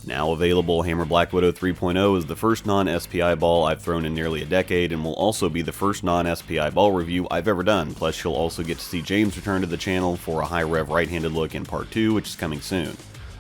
Now available, Hammer Black Widow 3.0 is the first non-SPI ball I've thrown in nearly a decade and will also be the first non-SPI ball review I've ever done. Plus you'll also get to see James return to the channel for a high rev right-handed look in part 2, which is coming soon.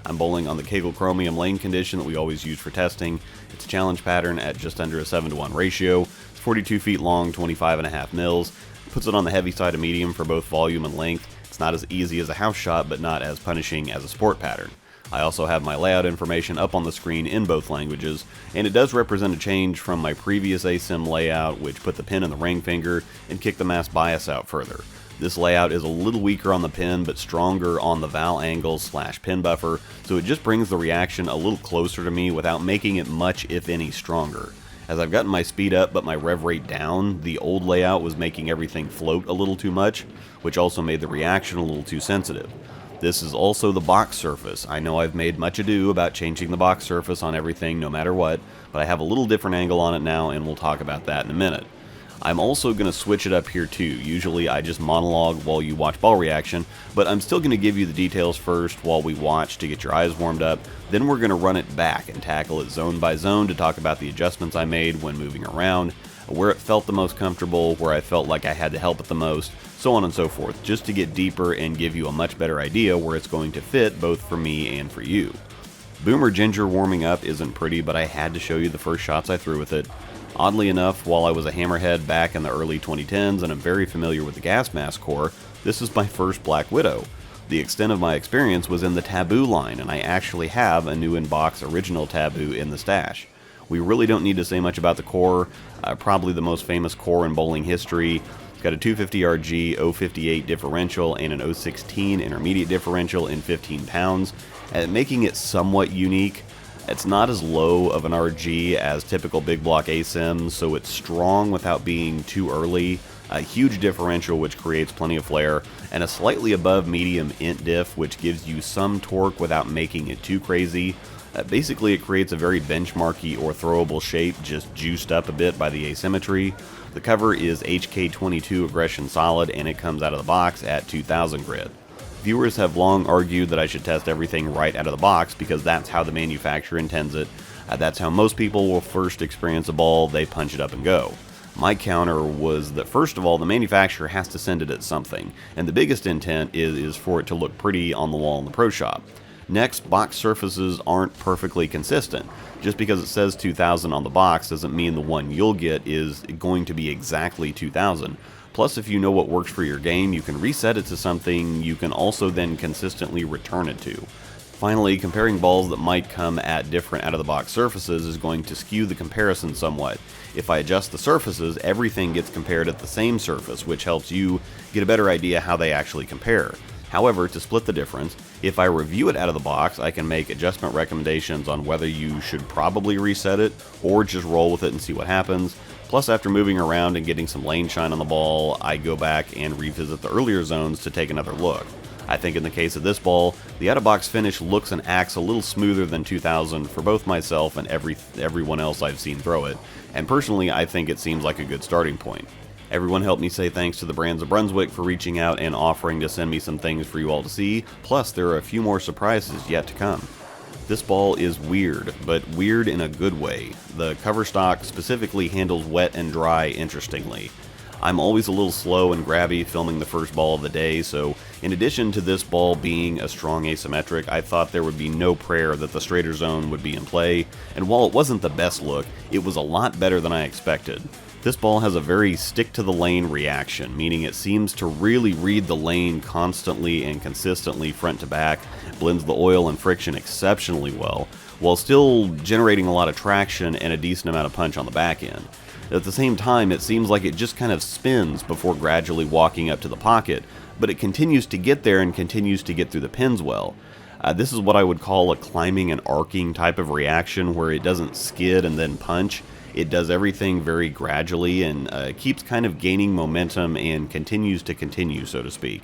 I'm bowling on the Kegel Chromium lane condition that we always use for testing. It's a challenge pattern at just under a 7-to-1 ratio. It's 42 feet long, 25.5 mils. Puts it on the heavy side of medium for both volume and length. It's not as easy as a house shot, but not as punishing as a sport pattern. I also have my layout information up on the screen in both languages, and it does represent a change from my previous ASIM layout, which put the pin in the ring finger and kicked the mass bias out further. This layout is a little weaker on the pin, but stronger on the val angle / pin buffer, so it just brings the reaction a little closer to me without making it much, if any, stronger. As I've gotten my speed up but my rev rate down, the old layout was making everything float a little too much, which also made the reaction a little too sensitive. This is also the box surface. I know I've made much ado about changing the box surface on everything no matter what, but I have a little different angle on it now, and we'll talk about that in a minute. I'm also going to switch it up here too. Usually I just monologue while you watch ball reaction, but I'm still going to give you the details first while we watch to get your eyes warmed up. Then we're going to run it back and tackle it zone by zone to talk about the adjustments I made when moving around, where it felt the most comfortable, where I felt like I had to help it the most, so on and so forth, just to get deeper and give you a much better idea where it's going to fit both for me and for you. Boomer Ginger warming up isn't pretty, but I had to show you the first shots I threw with it. Oddly enough, while I was a hammerhead back in the early 2010s and I'm very familiar with the gas mask core, this is my first Black Widow. The extent of my experience was in the Taboo line, and I actually have a new in-box original Taboo in the stash. We really don't need to say much about the core, probably the most famous core in bowling history. It's got a 250 RG 058 differential and an 016 intermediate differential in 15 pounds, making it somewhat unique. It's not as low of an RG as typical big block ASIMs, so it's strong without being too early, a huge differential which creates plenty of flare, and a slightly above medium int diff which gives you some torque without making it too crazy. Basically it creates a very benchmarky or throwable shape, just juiced up a bit by the asymmetry. The cover is HK22 aggression solid, and it comes out of the box at 2000 grit. Viewers have long argued that I should test everything right out of the box because that's how the manufacturer intends it. That's how most people will first experience a ball, they punch it up and go. My counter was that first of all, the manufacturer has to send it at something, and the biggest intent is for it to look pretty on the wall in the pro shop. Next, box surfaces aren't perfectly consistent. Just because it says 2000 on the box doesn't mean the one you'll get is going to be exactly 2000. Plus, if you know what works for your game, you can reset it to something you can also then consistently return it to. Finally, comparing balls that might come at different out-of-the-box surfaces is going to skew the comparison somewhat. If I adjust the surfaces, everything gets compared at the same surface, which helps you get a better idea how they actually compare. However, to split the difference, if I review it out of the box, I can make adjustment recommendations on whether you should probably reset it or just roll with it and see what happens. Plus, after moving around and getting some lane shine on the ball, I go back and revisit the earlier zones to take another look. I think in the case of this ball, the out-of-box finish looks and acts a little smoother than 2000 for both myself and everyone else I've seen throw it, and personally I think it seems like a good starting point. Everyone helped me say thanks to the Brands of Brunswick for reaching out and offering to send me some things for you all to see, plus there are a few more surprises yet to come. This ball is weird, but weird in a good way. The cover stock specifically handles wet and dry interestingly. I'm always a little slow and grabby filming the first ball of the day, so in addition to this ball being a strong asymmetric, I thought there would be no prayer that the straighter zone would be in play, and while it wasn't the best look, it was a lot better than I expected. This ball has a very stick-to-the-lane reaction, meaning it seems to really read the lane constantly and consistently front to back, blends the oil and friction exceptionally well, while still generating a lot of traction and a decent amount of punch on the back end. At the same time, it seems like it just kind of spins before gradually walking up to the pocket, but it continues to get there and continues to get through the pins well. This is what I would call a climbing and arcing type of reaction where it doesn't skid and then punch. It does everything very gradually and keeps kind of gaining momentum and continues to continue, so to speak.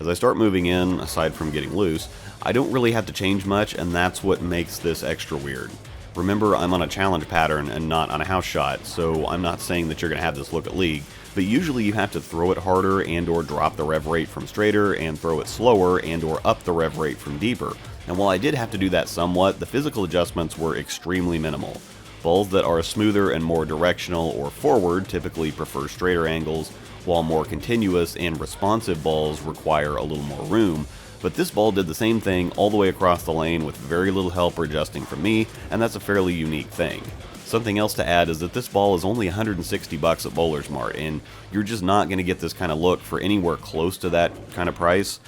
As I start moving in, aside from getting loose, I don't really have to change much, and that's what makes this extra weird. Remember, I'm on a challenge pattern and not on a house shot, so I'm not saying that you're going to have this look at league, but usually you have to throw it harder and or drop the rev rate from straighter and throw it slower and or up the rev rate from deeper. And while I did have to do that somewhat, the physical adjustments were extremely minimal. Balls that are smoother and more directional or forward typically prefer straighter angles, while more continuous and responsive balls require a little more room. But this ball did the same thing all the way across the lane with very little help or adjusting from me, and that's a fairly unique thing. Something else to add is that this ball is only $160 at Bowler's Mart, and you're just not going to get this kind of look for anywhere close to that kind of price.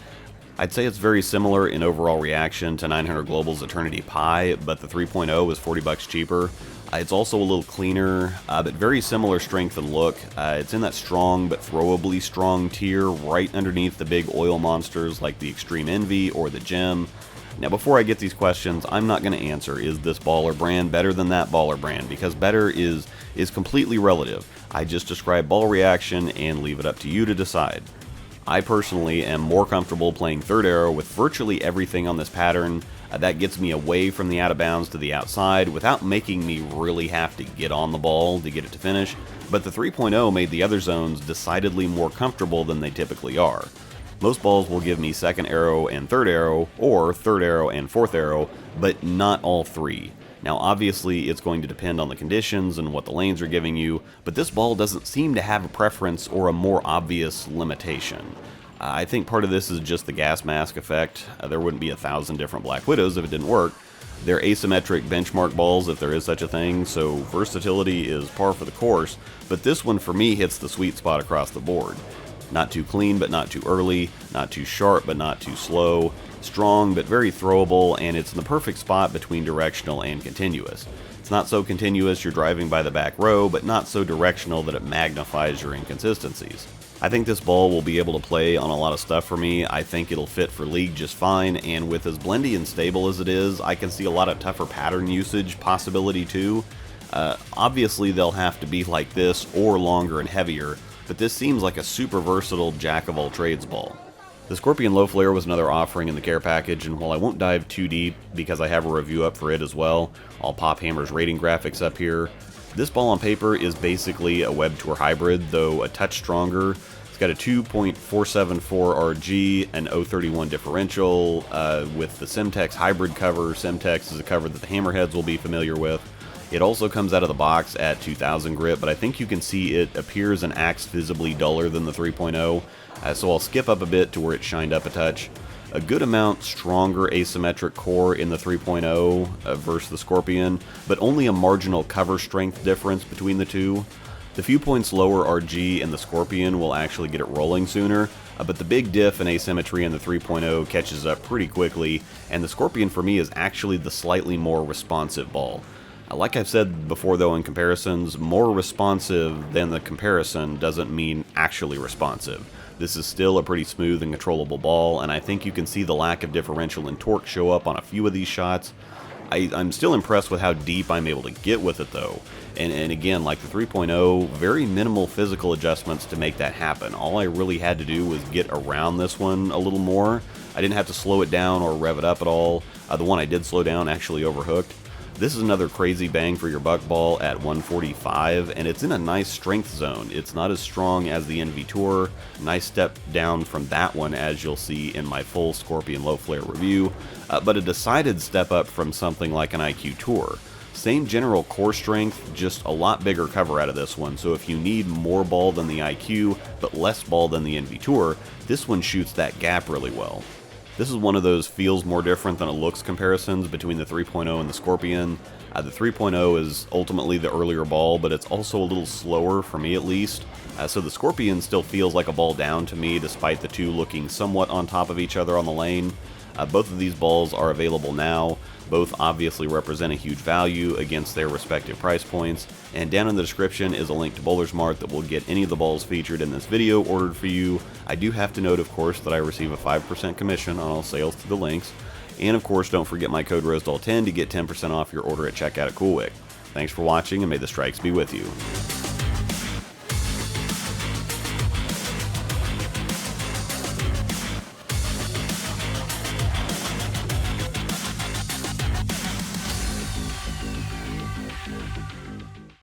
I'd say it's very similar in overall reaction to 900 Global's Eternity Pi, but the 3.0 is $40 cheaper. It's also a little cleaner, but very similar strength and look. It's in that strong but throwably strong tier right underneath the big oil monsters like the Extreme Envy or the Gem. Now before I get these questions, I'm not going to answer is this Baller brand better than that Baller brand, because better is completely relative. I just describe ball reaction and leave it up to you to decide. I personally am more comfortable playing third arrow with virtually everything on this pattern. That gets me away from the out of bounds to the outside without making me really have to get on the ball to get it to finish, but the 3.0 made the other zones decidedly more comfortable than they typically are. Most balls will give me second arrow and third arrow, or third arrow and fourth arrow, but not all three. Now obviously it's going to depend on the conditions and what the lanes are giving you, but this ball doesn't seem to have a preference or a more obvious limitation. I think part of this is just the gas mask effect. There wouldn't be 1,000 different Black Widows if it didn't work. They're asymmetric benchmark balls if there is such a thing, so versatility is par for the course, but this one for me hits the sweet spot across the board. Not too clean but not too early, not too sharp but not too slow, strong but very throwable, and it's in the perfect spot between directional and continuous. It's not so continuous you're driving by the back row, but not so directional that it magnifies your inconsistencies. I think this ball will be able to play on a lot of stuff for me. I think it'll fit for League just fine, and with as blendy and stable as it is, I can see a lot of tougher pattern usage possibility too. Obviously they'll have to be like this or longer and heavier, but this seems like a super versatile jack-of-all-trades ball. The Scorpion Low Flare was another offering in the care package, and while I won't dive too deep because I have a review up for it as well, I'll pop Hammer's rating graphics up here. This ball on paper is basically a Web Tour hybrid, though a touch stronger. It's got a 2.474 RG, an 031 differential, with the Semtex hybrid cover. Semtex is a cover that the Hammerheads will be familiar with. It also comes out of the box at 2000 grit, but I think you can see it appears and acts visibly duller than the 3.0, so I'll skip up a bit to where it shined up a touch. A good amount stronger asymmetric core in the 3.0 versus the Scorpion, but only a marginal cover strength difference between the two. The few points lower RG in the Scorpion will actually get it rolling sooner, but the big diff in asymmetry in the 3.0 catches up pretty quickly, and the Scorpion for me is actually the slightly more responsive ball. Like I've said before though in comparisons, more responsive than the comparison doesn't mean actually responsive. This is still a pretty smooth and controllable ball, and I think you can see the lack of differential and torque show up on a few of these shots. I'm still impressed with how deep I'm able to get with it though, and again, like the 3.0, very minimal physical adjustments to make that happen. All I really had to do was get around this one a little more. I didn't have to slow it down or rev it up at all. The one I did slow down actually overhooked. This is another crazy bang for your buck ball at 145, and it's in a nice strength zone. It's not as strong as the Envy Tour. Nice step down from that one, as you'll see in my full Scorpion Low Flare review, but a decided step up from something like an IQ Tour. Same general core strength, just a lot bigger cover out of this one, so if you need more ball than the IQ, but less ball than the Envy Tour, this one shoots that gap really well. This is one of those feels more different than it looks comparisons between the 3.0 and the Scorpion. The 3.0 is ultimately the earlier ball, but it's also a little slower, for me at least. So the Scorpion still feels like a ball down to me, despite the two looking somewhat on top of each other on the lane. Both of these balls are available now. Both obviously represent a huge value against their respective price points, and down in the description is a link to Bowler's Mart that will get any of the balls featured in this video ordered for you. I do have to note, of course, that I receive a 5% commission on all sales through the links, and of course don't forget my code ROSEDALL10 to get 10% off your order at checkout at CoolWick. Thanks for watching, and may the strikes be with you.